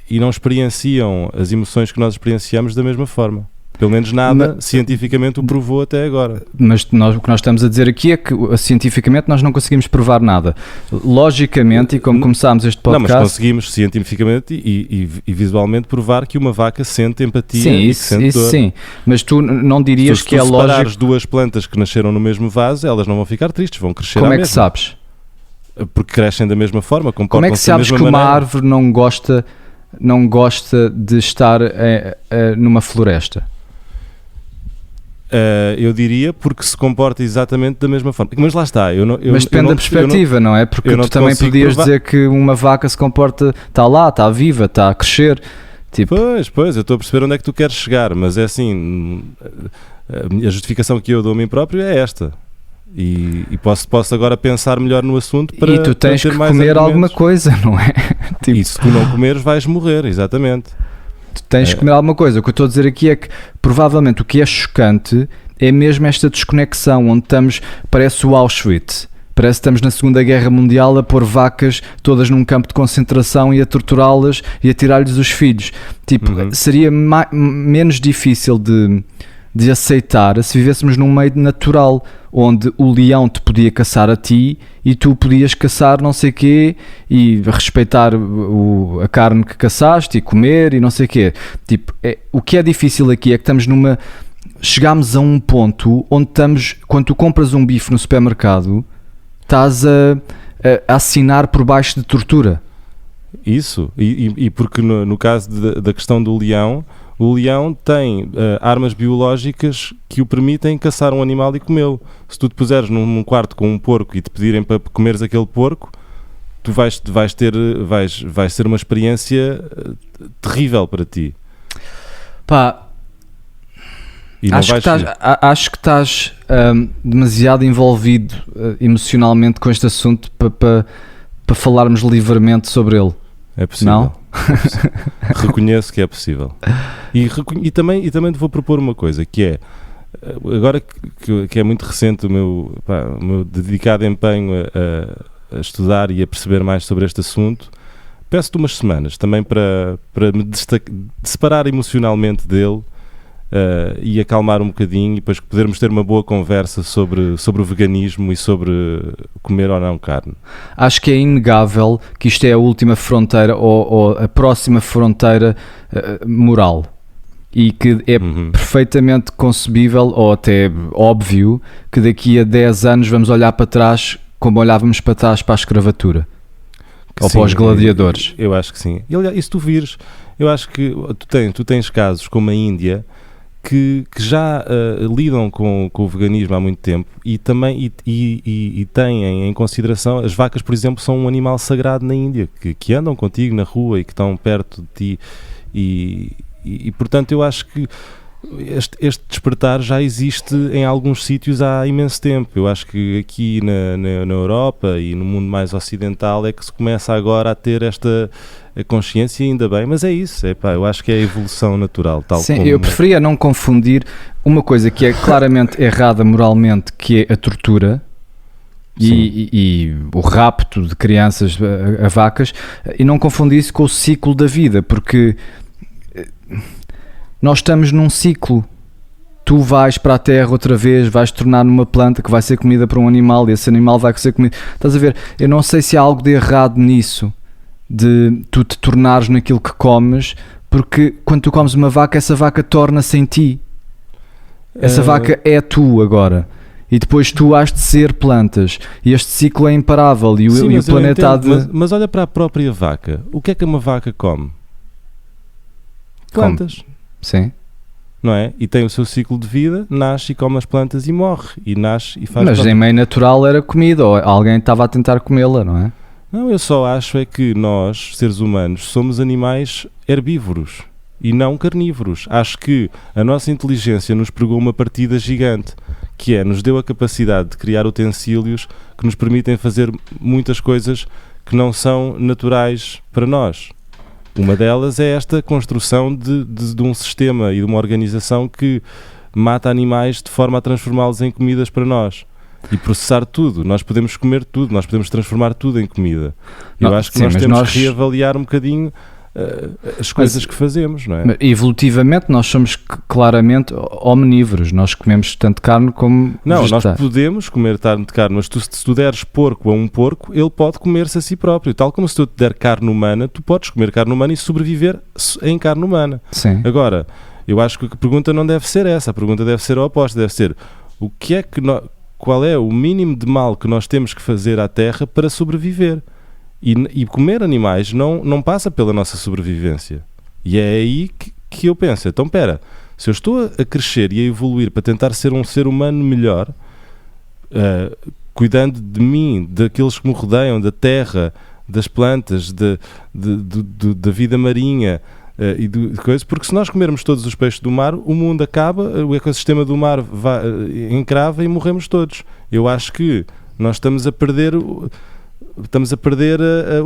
e não experienciam as emoções que nós experienciamos da mesma forma. Pelo menos nada cientificamente o provou até agora. Mas o que nós estamos a dizer aqui é que cientificamente nós não conseguimos provar nada. Logicamente, e como começámos este podcast... Não, mas conseguimos cientificamente e visualmente provar que uma vaca sente empatia. Sim, isso sim. Mas tu não dirias que é lógico... Se tu separares duas plantas que nasceram no mesmo vaso, elas não vão ficar tristes, vão crescer à mesma. Como é que sabes? Porque crescem da mesma forma, comportam-se Como é que sabes que uma árvore não gosta de estar numa floresta? Eu diria porque se comporta exatamente da mesma forma. Mas lá está. Mas depende da perspectiva, não é? Porque tu também podias dizer que uma vaca se comporta, está lá, está viva, está a crescer. Tipo... Pois, eu estou a perceber onde é que tu queres chegar, mas é assim, a justificação que eu dou a mim próprio é esta. E posso agora pensar melhor no assunto para e tu tens ter que mais comer argumentos. alguma coisa, não é? Tipo... E se tu não comeres vais morrer, exatamente. Tu tens que comer alguma coisa. O que eu estou a dizer aqui é que provavelmente o que é chocante é mesmo esta desconexão onde estamos, parece o Auschwitz, parece que estamos na Segunda Guerra Mundial a pôr vacas todas num campo de concentração e a torturá-las e a tirar-lhes os filhos. Tipo, seria menos difícil de aceitar se vivêssemos num meio natural onde o leão te podia caçar a ti e tu podias caçar não sei quê e respeitar a carne que caçaste e comer e não sei quê. Tipo, o que é difícil aqui é que chegámos a um ponto onde estamos, quando tu compras um bife no supermercado, estás a assinar por baixo de tortura. Isso, e porque no caso da questão do leão, o leão tem armas biológicas que o permitem caçar um animal e comê-lo. Se tu te puseres num quarto com um porco e te pedirem para comeres aquele porco, tu vais ser uma experiência terrível para ti. Pá, acho que estás demasiado envolvido emocionalmente com este assunto para falarmos livremente sobre ele. É possível. Não? É possível. Reconheço que é possível. E também te vou propor uma coisa, que é, agora que é muito recente o meu dedicado empenho a estudar e a perceber mais sobre este assunto, peço-te umas semanas também para me separar emocionalmente dele e acalmar um bocadinho e depois podermos ter uma boa conversa sobre o veganismo e sobre comer ou não carne. Acho que é inegável que isto é a última fronteira ou a próxima fronteira moral e que é perfeitamente concebível ou até óbvio que daqui a 10 anos vamos olhar para trás como olhávamos para trás para a escravatura ou para os gladiadores. Eu acho que sim. E se tu vires, eu acho que tu tens casos como a Índia que já lidam com o veganismo há muito tempo e também têm em consideração, as vacas, por exemplo, são um animal sagrado na Índia, que andam contigo na rua e que estão perto de ti e portanto eu acho que este despertar já existe em alguns sítios há imenso tempo. Eu acho que aqui na Europa e no mundo mais ocidental é que se começa agora a ter esta consciência, ainda bem, mas é isso, eu acho que é a evolução natural. Sim, como... eu preferia não confundir uma coisa que é claramente errada moralmente, que é a tortura e o rapto de crianças a vacas, e não confundir isso com o ciclo da vida, porque nós estamos num ciclo. Tu vais para a terra outra vez, vais tornar numa planta que vai ser comida por um animal e esse animal vai ser comido. Estás a ver? Eu não sei se há algo de errado nisso, de tu te tornares naquilo que comes, porque quando tu comes uma vaca, essa vaca torna-se em ti. Essa vaca é tu agora. E depois tu has de ser plantas. E este ciclo é imparável. E o planeta há de... Mas olha para a própria vaca. O que é que uma vaca come? Plantas. Sim. Não é? E tem o seu ciclo de vida, nasce e come as plantas e morre. E nasce e faz... Mas em meio natural era comida, ou alguém estava a tentar comê-la, não é? Não, eu só acho é que nós, seres humanos, somos animais herbívoros e não carnívoros. Acho que a nossa inteligência nos pregou uma partida gigante, que é, nos deu a capacidade de criar utensílios que nos permitem fazer muitas coisas que não são naturais para nós. Uma delas é esta construção de um sistema e de uma organização que mata animais de forma a transformá-los em comidas para nós. E processar tudo. Nós podemos comer tudo, nós podemos transformar tudo em comida. Eu acho que sim, nós temos que reavaliar um bocadinho as coisas que fazemos, não é? Evolutivamente nós somos claramente omnívoros, nós comemos tanto carne como Não, vegetais. nós podemos comer carne, mas se tu deres porco a um porco, ele pode comer-se a si próprio. Tal como se eu te der carne humana, tu podes comer carne humana e sobreviver em carne humana. Sim. Agora, eu acho que a pergunta não deve ser essa, a pergunta deve ser a oposta, deve ser o que é que qual é o mínimo de mal que nós temos que fazer à Terra para sobreviver? E comer animais não passa pela nossa sobrevivência. E é aí que eu penso, então espera, se eu estou a crescer e a evoluir para tentar ser um ser humano melhor, cuidando de mim, daqueles que me rodeiam, da terra, das plantas, da vida marinha e de coisas, porque se nós comermos todos os peixes do mar, o mundo acaba, o ecossistema do mar encrava e morremos todos. Eu acho que nós estamos a perder o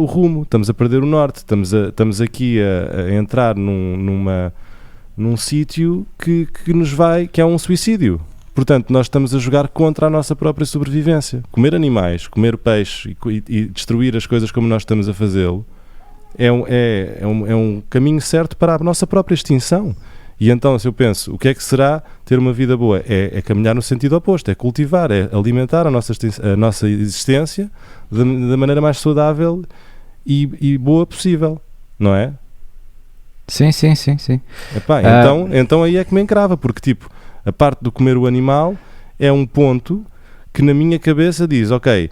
rumo, estamos a perder o norte, estamos aqui a entrar num sítio que é um suicídio. Portanto, nós estamos a jogar contra a nossa própria sobrevivência. Comer animais, comer peixe e destruir as coisas como nós estamos a fazê-lo é um caminho certo para a nossa própria extinção. E então, se eu penso, o que é que será ter uma vida boa? É caminhar no sentido oposto, é cultivar, é alimentar a nossa existência da maneira mais saudável e boa possível, não é? Sim. Epá, então aí é que me encrava, porque tipo, a parte do comer o animal é um ponto que na minha cabeça diz, ok,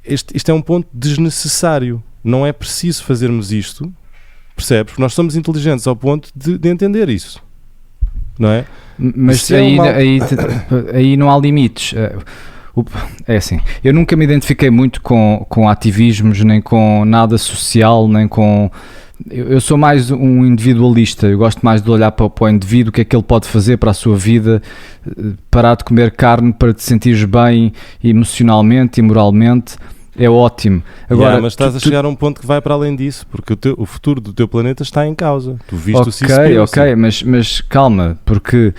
isto é um ponto desnecessário, não é preciso fazermos isto, percebes? Porque nós somos inteligentes ao ponto de entender isso, não é? Mas aí não há limites. É assim, eu nunca me identifiquei muito com ativismos, nem com nada social, nem com... Eu sou mais um individualista, eu gosto mais de olhar para o indivíduo, o que é que ele pode fazer para a sua vida, parar de comer carne para te sentires bem emocionalmente e moralmente, é ótimo. Agora, mas estás a chegar a um ponto que vai para além disso, porque o futuro do teu planeta está em causa. Tu viste o sistema. Ok, mas calma, porque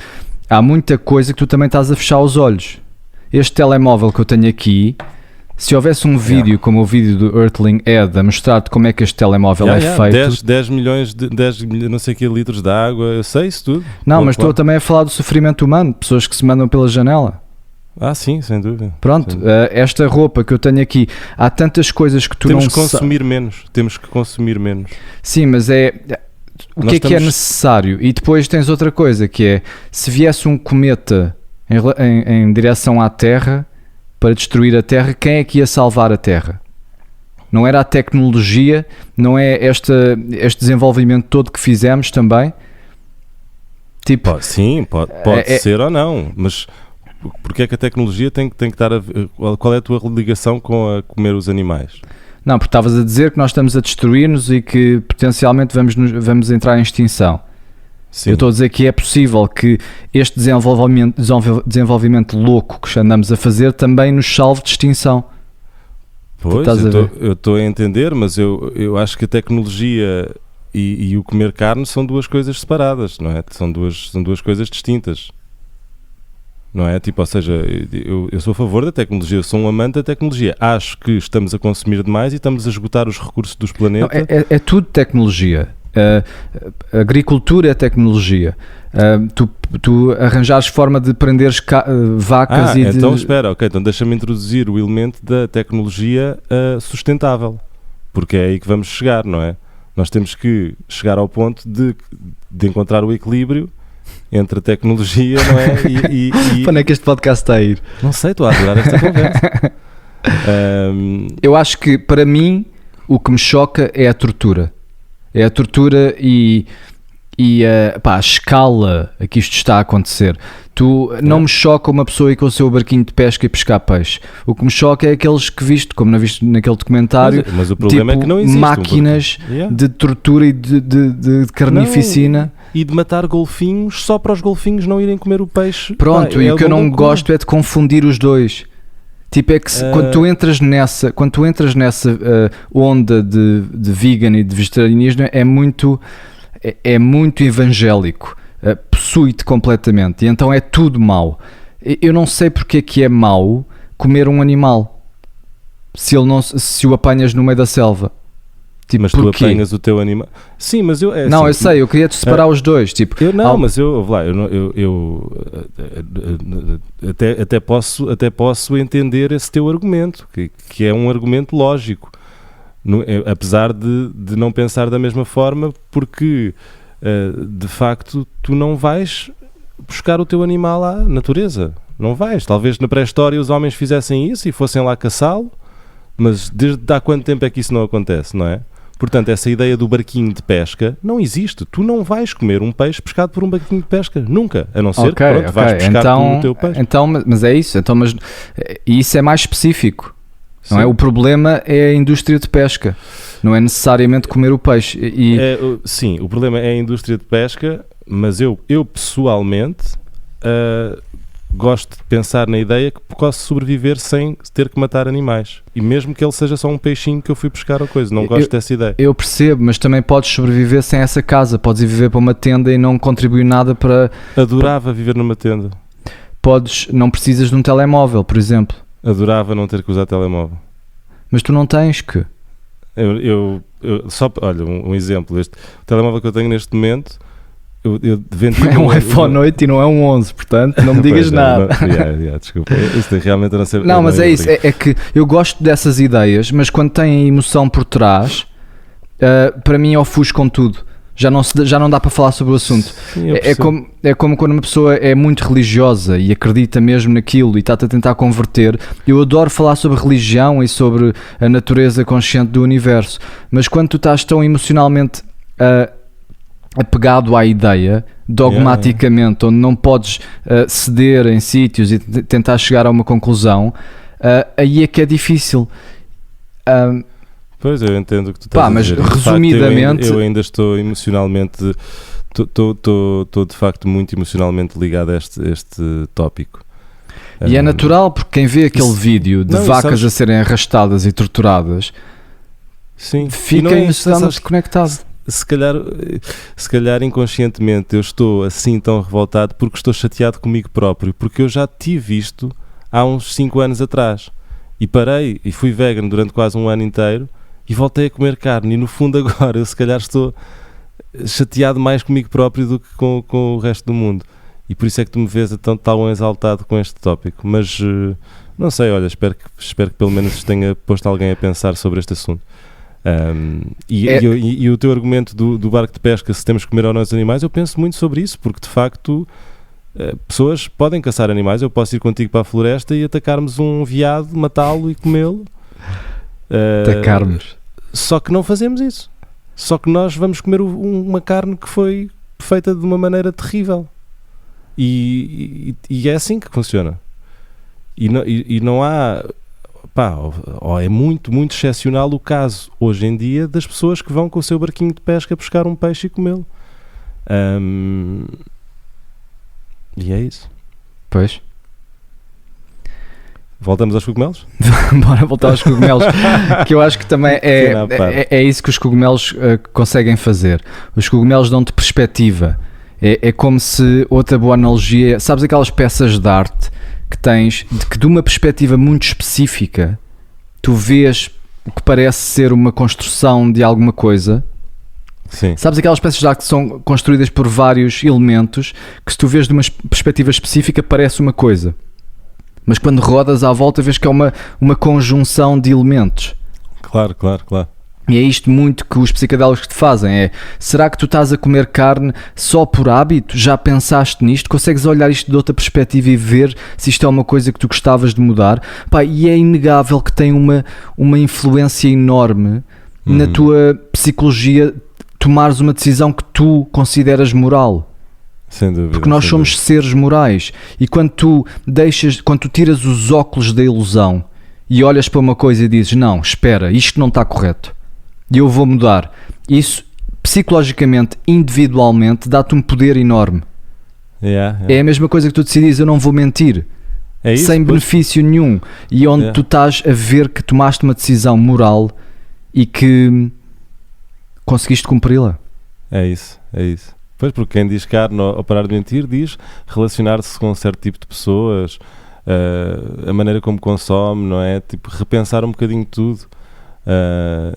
há muita coisa que tu também estás a fechar os olhos. Este telemóvel que eu tenho aqui, se houvesse um vídeo como o vídeo do Earthling Ed a mostrar-te como é que este telemóvel é feito... 10 milhões de 10 não sei que litros de água, eu sei isso tudo. Não, mas estou também a falar do sofrimento humano, de pessoas que se mandam pela janela. Ah, sim, sem dúvida. Pronto, esta roupa que eu tenho aqui, há tantas coisas que tu temos não que consumir menos. Temos que consumir menos. Sim, mas o que é necessário? E depois tens outra coisa, que é, se viesse um cometa em direção à Terra, para destruir a Terra, quem é que ia salvar a Terra? Não era a tecnologia? Não é este desenvolvimento todo que fizemos também? Tipo, sim, pode ser ou não, mas porque é que a tecnologia tem que estar qual é a tua ligação com a comer os animais? Não, porque estavas a dizer que nós estamos a destruir-nos e que potencialmente vamos entrar em extinção. Sim. Eu estou a dizer que é possível que este desenvolvimento louco que andamos a fazer também nos salve de extinção. Pois, eu estou a entender, mas eu acho que a tecnologia e o comer carne são duas coisas separadas, não é? São duas coisas distintas. Não é? Tipo, ou seja, eu sou a favor da tecnologia, eu sou um amante da tecnologia. Acho que estamos a consumir demais e estamos a esgotar os recursos dos planetas. Não, é tudo tecnologia. A agricultura é tecnologia. Tu arranjares forma de prenderes vacas e então espera, ok, então deixa-me introduzir o elemento da tecnologia sustentável, porque é aí que vamos chegar, não é? Nós temos que chegar ao ponto de encontrar o equilíbrio entre a tecnologia, não é? E Quando é que este podcast está a ir? Não sei, estou a adorar esta conversa. Eu acho que, para mim, o que me choca é a tortura. É a tortura e e a escala a que isto está a acontecer. Não me choca uma pessoa ir com o seu barquinho de pesca e pescar peixe. O que me choca é aqueles que viste, como não viste naquele documentário, mas o problema tipo, é que não existe máquinas de tortura e de carnificina. E de matar golfinhos só para os golfinhos não irem comer o peixe. Pronto, e o que eu não gosto é de confundir os dois. Tipo, é que quando tu entras nessa onda de vegan e de vegetarianismo, é muito evangélico, possui-te completamente, e então é tudo mau. Eu não sei porque é que é mau comer um animal se o apanhas no meio da selva. Tipo, mas tu apanhas o teu animal. Sim, mas eu... não, eu sei, eu queria-te separar os dois. Tipo, mas eu até posso entender esse teu argumento, que é um argumento lógico. Apesar de não pensar da mesma forma, porque de facto tu não vais buscar o teu animal à natureza. Não vais. Talvez na pré-história os homens fizessem isso e fossem lá caçá-lo, mas desde há quanto tempo é que isso não acontece, não é? Portanto, essa ideia do barquinho de pesca não existe. Tu não vais comer um peixe pescado por um barquinho de pesca. Nunca. A não ser que vais pescar então, o teu peixe. Então, mas é isso. Então, mas isso é mais específico. Não é? O problema é a indústria de pesca. Não é necessariamente comer o peixe. Sim, o problema é a indústria de pesca, mas eu pessoalmente... gosto de pensar na ideia que posso sobreviver sem ter que matar animais, e mesmo que ele seja só um peixinho que eu fui pescar ou coisa, não gosto dessa ideia. Eu percebo, mas também podes sobreviver sem essa casa, podes ir viver para uma tenda e não contribuir nada para... Adorava viver numa tenda. Não precisas de um telemóvel, por exemplo. Adorava não ter que usar telemóvel. Mas tu não tens que... Olha, um exemplo, o telemóvel que eu tenho neste momento... é um iPhone 8 e não é um 11, portanto não me digas nada. Desculpa, isto realmente eu não sei. Não, mas é isso, é que eu gosto dessas ideias, mas quando têm emoção por trás, para mim ofuscam tudo. Já não dá para falar sobre o assunto. Sim, é como quando uma pessoa é muito religiosa e acredita mesmo naquilo e está-te a tentar converter. Eu adoro falar sobre religião e sobre a natureza consciente do universo, mas quando tu estás tão emocionalmente apegado à ideia, dogmaticamente, onde não podes ceder em sítios e tentar chegar a uma conclusão, aí é que é difícil. Pois, eu entendo o que tu estás a dizer. Mas resumidamente... eu ainda estou emocionalmente... Estou de facto muito emocionalmente ligado a este tópico. E é natural, porque quem vê aquele vídeo de vacas a serem arrastadas e torturadas, fica emocionalmente conectado. Se calhar inconscientemente eu estou assim tão revoltado porque estou chateado comigo próprio, porque eu já tive isto há uns 5 anos atrás e parei e fui vegan durante quase um ano inteiro e voltei a comer carne, e no fundo agora eu se calhar estou chateado mais comigo próprio do que com o resto do mundo, e por isso é que tu me vês tão exaltado com este tópico. Mas não sei, olha, espero que pelo menos tenha posto alguém a pensar sobre este assunto. E o teu argumento do barco de pesca, se temos que comer ou não os animais, eu penso muito sobre isso, porque de facto pessoas podem caçar animais. Eu posso ir contigo para a floresta e atacarmos um veado, matá-lo e comê-lo, atacarmos, só que não fazemos isso. Só que nós vamos comer uma carne que foi feita de uma maneira terrível, e é assim que funciona. E não há... é muito, muito excepcional o caso hoje em dia das pessoas que vão com o seu barquinho de pesca buscar um peixe e comê-lo. E é isso. Pois. Voltamos aos cogumelos? Bora voltar aos cogumelos, que eu acho que também é isso que os cogumelos conseguem fazer. Os cogumelos dão-te perspectiva. É como se, outra boa analogia, sabes aquelas peças de arte que tens, de uma perspectiva muito específica, tu vês o que parece ser uma construção de alguma coisa. Sim. Sabes aquelas peças de arte que são construídas por vários elementos, que se tu vês de uma perspectiva específica parece uma coisa, mas quando rodas à volta vês que é uma conjunção de elementos. Claro. E é isto muito que os psicodélicos te fazem, será que tu estás a comer carne só por hábito? Já pensaste nisto? Consegues olhar isto de outra perspectiva e ver se isto é uma coisa que tu gostavas de mudar? E é inegável que tem uma influência enorme na tua psicologia tomares uma decisão que tu consideras moral. Sem dúvida. Porque nós somos seres morais. E quando tu tiras os óculos da ilusão e olhas para uma coisa e dizes, não, espera, isto não está correto e eu vou mudar, isso psicologicamente, individualmente, dá-te um poder enorme. É a mesma coisa que tu decidis, eu não vou mentir, sem benefício nenhum, e onde tu estás a ver que tomaste uma decisão moral e que conseguiste cumpri-la. É isso. Pois, porque quem diz carne ao parar de mentir diz relacionar-se com um certo tipo de pessoas, a maneira como consome, não é? Tipo, repensar um bocadinho tudo,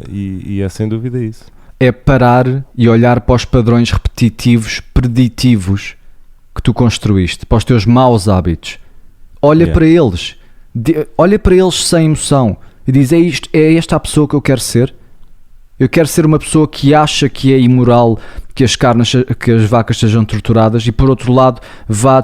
e é sem dúvida isso. É parar e olhar para os padrões repetitivos, preditivos que tu construíste, para os teus maus hábitos. Olha para eles, sem emoção e diz, é esta a pessoa que eu quero ser? Eu quero ser uma pessoa que acha que é imoral que as vacas sejam torturadas e, por outro lado, vá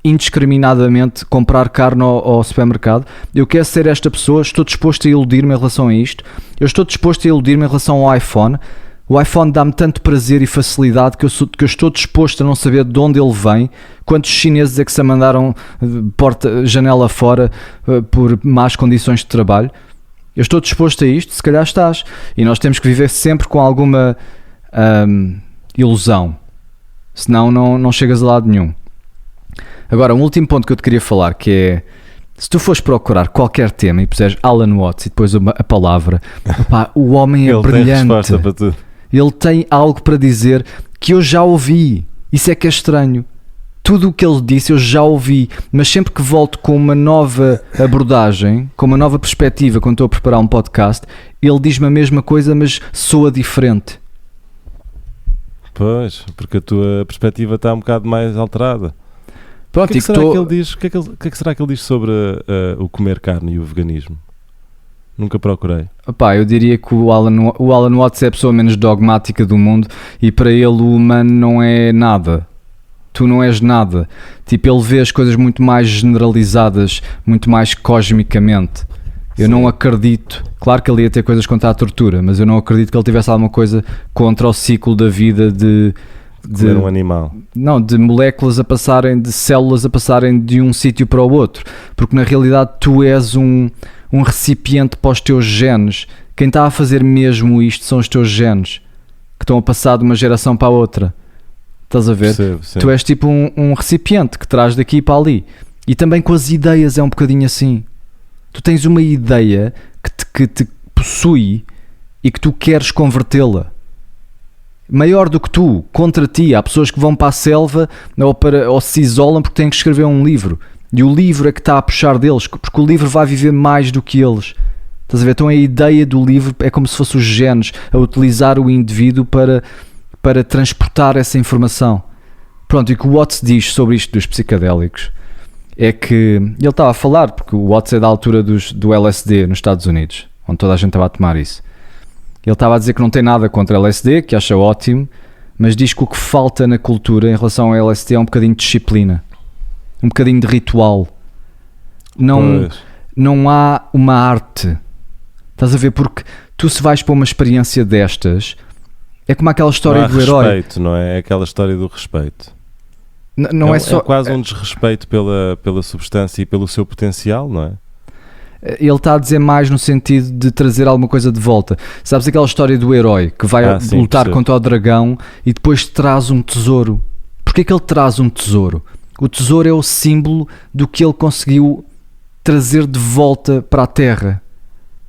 indiscriminadamente comprar carne ao supermercado. Eu quero ser esta pessoa, estou disposto a iludir-me em relação a isto. Eu estou disposto a iludir-me em relação ao iPhone. O iPhone dá-me tanto prazer e facilidade que eu estou disposto a não saber de onde ele vem. Quantos chineses é que se mandaram janela fora por más condições de trabalho? Eu estou disposto a isto, se calhar estás. E nós temos que viver sempre com alguma ilusão. Senão não chegas a lado nenhum. Agora, um último ponto que eu te queria falar, que é, se tu fores procurar qualquer tema e puseres Alan Watts e depois a palavra, opá, o homem é brilhante. Ele tem resposta para tudo. Ele tem algo para dizer que eu já ouvi. Isso é que é estranho. Tudo o que ele disse eu já ouvi, mas sempre que volto com uma nova abordagem, com uma nova perspectiva, quando estou a preparar um podcast, ele diz-me a mesma coisa, mas soa diferente. Pois, porque a tua perspectiva está um bocado mais alterada. Pronto, o que será que ele diz sobre o comer carne e o veganismo? Nunca procurei. Opá, eu diria que o Alan Watts é a pessoa menos dogmática do mundo e para ele o humano não é nada. Tu não és nada. Tipo, ele vê as coisas muito mais generalizadas, muito mais cosmicamente. Eu não acredito, claro que ele ia ter coisas contra a tortura, mas eu não acredito que ele tivesse alguma coisa contra o ciclo da vida de um animal. Não, de moléculas de células a passarem de um sítio para o outro. Porque na realidade tu és um recipiente para os teus genes. Quem está a fazer mesmo isto são os teus genes, que estão a passar de uma geração para a outra. Estás a ver? Sim. Tu és tipo um recipiente que traz daqui para ali. E também com as ideias é um bocadinho assim. Tu tens uma ideia que te possui e que tu queres convertê-la. Maior do que tu, contra ti. Há pessoas que vão para a selva ou se isolam porque têm que escrever um livro. E o livro é que está a puxar deles, porque o livro vai viver mais do que eles. Estás a ver? Então a ideia do livro é como se fosse os genes a utilizar o indivíduo para transportar essa informação. Pronto, e o que o Watts diz sobre isto dos psicadélicos é que ele estava a falar, porque o Watts é da altura do LSD nos Estados Unidos, onde toda a gente estava a tomar isso. Ele estava a dizer que não tem nada contra LSD, que acha ótimo, mas diz que o que falta na cultura em relação ao LSD é um bocadinho de disciplina, um bocadinho de ritual. Não há uma arte. Estás a ver? Porque tu, se vais para uma experiência destas, é como aquela história do herói. Respeito, não é? É aquela história do respeito. É quase um desrespeito pela substância e pelo seu potencial, não é? Ele está a dizer mais no sentido de trazer alguma coisa de volta. Sabes aquela história do herói que vai lutar contra o dragão e depois traz um tesouro? Porquê que ele traz um tesouro? O tesouro é o símbolo do que ele conseguiu trazer de volta para a Terra.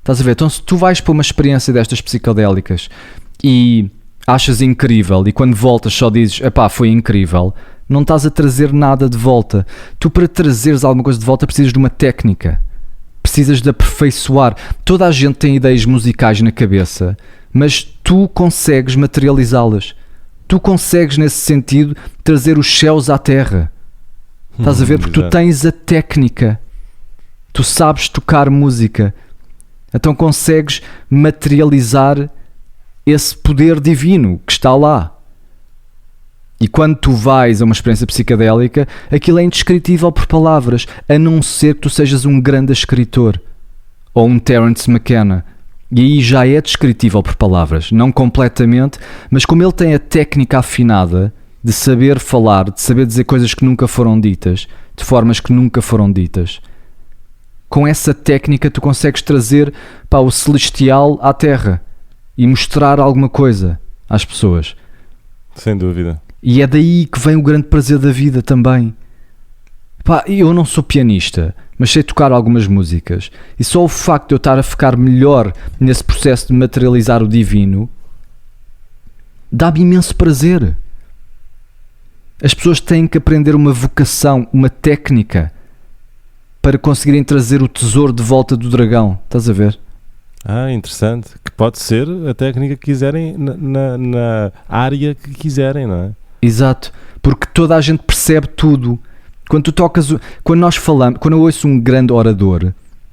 Estás a ver? Então se tu vais para uma experiência destas psicodélicas e achas incrível e quando voltas só dizes, epá, foi incrível, não estás a trazer nada de volta. Tu, para trazeres alguma coisa de volta, precisas de uma técnica. Precisas de aperfeiçoar. Toda a gente tem ideias musicais na cabeça, mas tu consegues materializá-las. Tu consegues, nesse sentido, trazer os céus à terra. Estás a ver? Porque tu tens a técnica. Tu sabes tocar música. Então consegues materializar esse poder divino que está lá. E quando tu vais a uma experiência psicadélica, aquilo é indescritível por palavras, a não ser que tu sejas um grande escritor ou um Terence McKenna. E aí já é descritível por palavras, não completamente, mas como ele tem a técnica afinada de saber falar, de saber dizer coisas que nunca foram ditas, de formas que nunca foram ditas, com essa técnica tu consegues trazer o celestial à terra e mostrar alguma coisa às pessoas. Sem dúvida. E é daí que vem o grande prazer da vida também. Eu não sou pianista, mas sei tocar algumas músicas, e só o facto de eu estar a ficar melhor nesse processo de materializar o divino dá-me imenso prazer. As pessoas têm que aprender uma vocação, uma técnica para conseguirem trazer o tesouro de volta do dragão. Estás a ver? Interessante. Que pode ser a técnica que quiserem na área que quiserem, não é? Exato, porque toda a gente percebe tudo. Quando tu tocas, quando nós falamos, quando eu ouço um grande orador,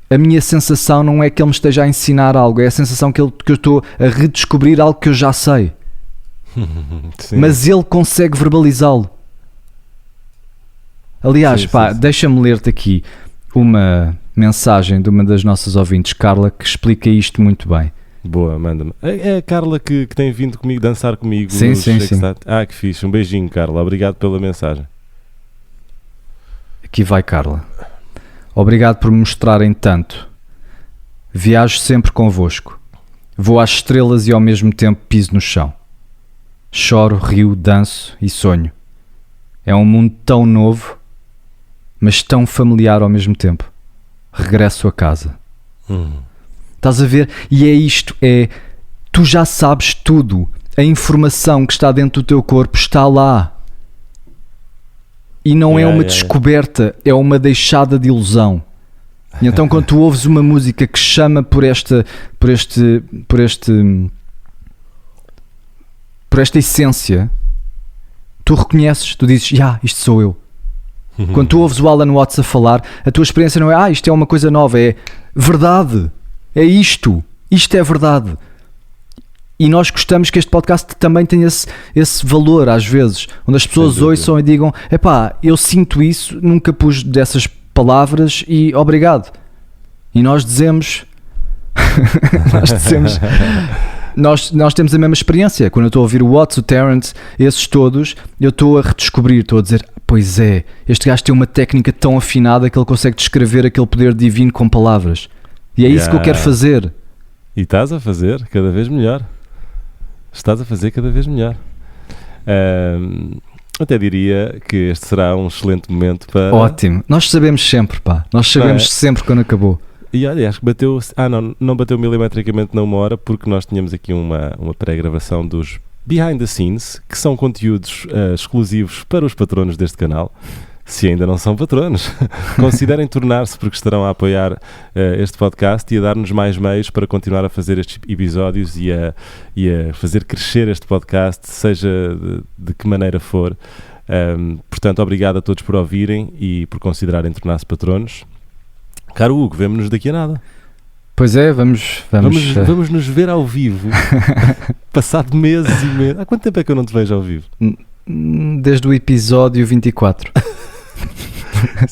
a minha sensação não é que ele me esteja a ensinar algo, é a sensação que eu estou a redescobrir algo que eu já sei. Mas ele consegue verbalizá-lo. Aliás, sim. Deixa-me ler-te aqui uma mensagem de uma das nossas ouvintes, Carla, que explica isto muito bem. Boa, manda-me. É a Carla que tem vindo comigo dançar comigo. Sim. Que fixe. Um beijinho, Carla. Obrigado pela mensagem. Aqui vai, Carla. Obrigado por me mostrarem tanto. Viajo sempre convosco. Vou às estrelas e ao mesmo tempo piso no chão. Choro, rio, danço e sonho. É um mundo tão novo, mas tão familiar ao mesmo tempo. Regresso a casa. Estás a ver? E é isto, tu já sabes tudo. A informação que está dentro do teu corpo está lá. E não é uma descoberta, é uma deixada de ilusão. E então quando tu ouves uma música que chama por esta essência, tu reconheces, tu dizes, isto sou eu. Quando tu ouves o Alan Watts a falar, a tua experiência não é, isto é uma coisa nova, é verdade, é isto é verdade. E nós gostamos que este podcast também tenha esse valor, às vezes, onde as pessoas ouçam e digam, eu sinto isso, nunca pus dessas palavras e obrigado. E nós dizemos, nós temos a mesma experiência. Quando eu estou a ouvir o Watts, o Terence, esses todos, eu estou a redescobrir, estou a dizer, pois é, este gajo tem uma técnica tão afinada que ele consegue descrever aquele poder divino com palavras. E é isso que eu quero fazer. E estás a fazer cada vez melhor. Estás a fazer cada vez melhor. Até diria que este será um excelente momento para... Ótimo. Nós sabemos sempre, Nós sabemos sempre quando acabou. E olha, acho que bateu... não bateu milimetricamente na 1 hora, porque nós tínhamos aqui uma pré-gravação dos Behind the Scenes, que são conteúdos exclusivos para os patronos deste canal. Se ainda não são patronos, considerem tornar-se, porque estarão a apoiar este podcast e a dar-nos mais meios para continuar a fazer estes episódios e a fazer crescer este podcast, seja de que maneira for. Portanto, obrigado a todos por ouvirem e por considerarem tornar-se patronos. Caro Hugo, vemo-nos daqui a nada. Pois é, vamos nos ver ao vivo, passado meses e meses. Há quanto tempo é que eu não te vejo ao vivo? Desde o episódio 24.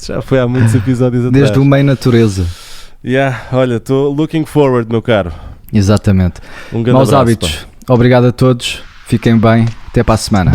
Já foi há muitos episódios atrás. Desde o Meio Natureza. Olha, estou looking forward, meu caro. Exatamente. Um grande Maus abraço, hábitos. Obrigado a todos. Fiquem bem. Até para a semana.